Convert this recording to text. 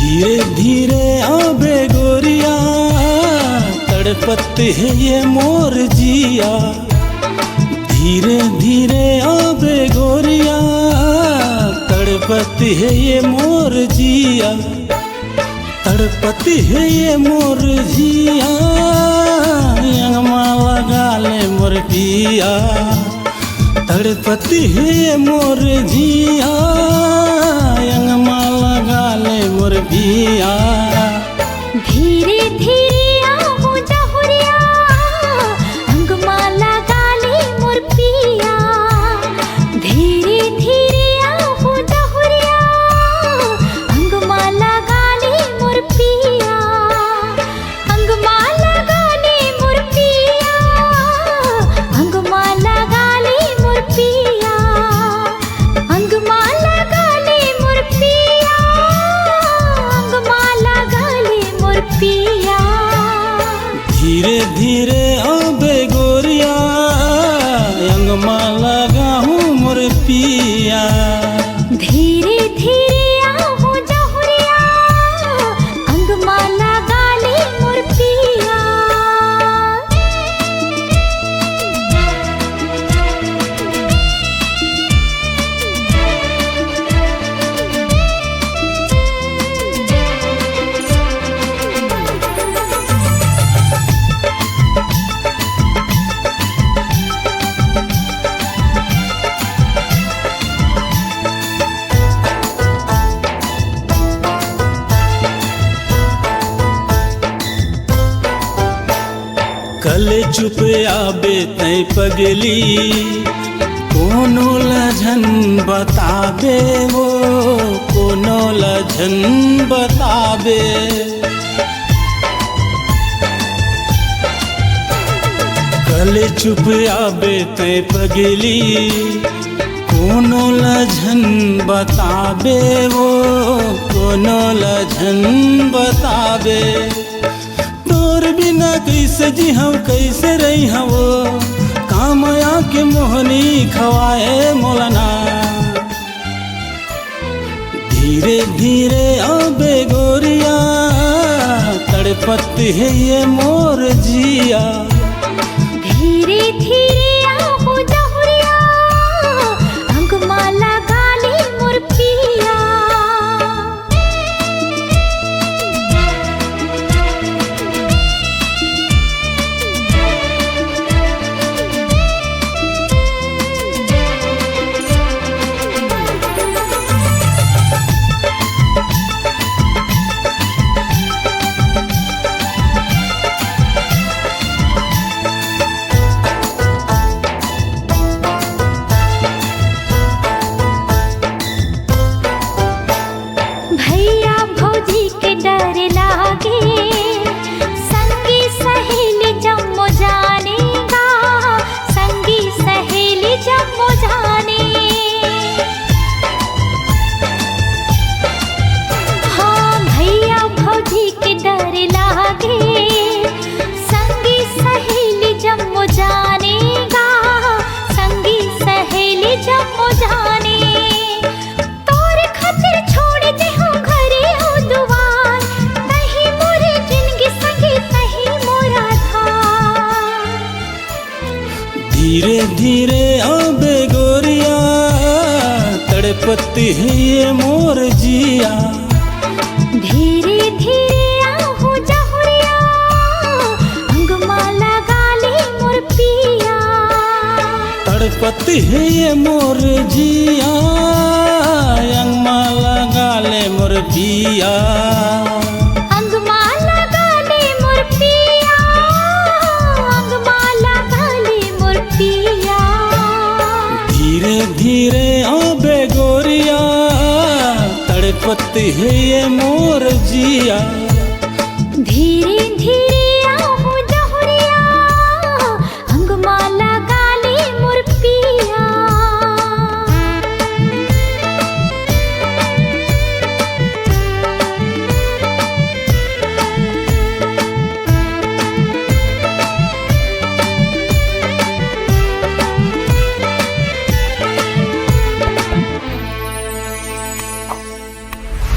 धीरे धीरे आबे गोरिया, तड़पत है ये मोर जिया। धीरे धीरे आबे गोरिया, तड़पत है ये मोर जिया। तड़पत है ये मोर जिया, यंगमा लगा ले मोर पिया। तड़पत है ये मोर जिया, यंगमा लगा ले मोर पिया। धीरे धीरे आहू जहुरिया, अंगमा लगा ले मोर पिया। धीरे धीरे आहू जहुरिया, अंगमा लगा ले मोर पिया। अंगमा लगा ले मोर पिया, अंगमा लगा ले मोर पिया। अंगमा लगा ले मोर पिया, अंगमा लगा ले मोर पिया। धीरे धीरे आबे गोरिया, अंगमा लगा हूँ मोर पिया। धीरे धीरे आहू जहुरिया, अंगमा लगा ले मोर पिया। कल चुप आबे तै पगली, कोनो लझन बताबे वो, कोनो लझन बताबे। कल चुप आबे तै पगली, कोनो लझन बताबे वो, कोनो लझन बताबे। तोर बिना कैसे जी हम कैसे रही हम, काम आके मोहनी खवाए मोलना। धीरे धीरे आबे गोरिया, तड़पत है ये मोर जिया। धीरे धीरे आहू जहुरिया, अंगमा लगा ले मोर पिया। भैया भौजी के डर लागे, संगी सहेली जम्मो जानेगा, संगी सहेली जम्मो जाने। हाँ भैया भौजी के डर लागे, संगी सहेली जम्मो जानेगा, संगी सहेली जम्मो जाने। तोर खातिर छोड़ दे हो घरे हो दुआर, तही मोरे जिंदगी संगे तही मोरा धार। धीरे धीरे आबे गोरिया, तड़पत है ये मोर जिया। धीरे धीरे आहू जहुरिया, अंगमा लगा ले मोर पिया। तड़पत है ये मोर जिया, अंगमा लगा ले मोर पिया। अंगमा लगा ले मोर पिया, अंगमा लगा ले मोर पिया। धीरे धीरे आबे गोरिया, तड़पत है ये मोर जिया। धीरे धीरे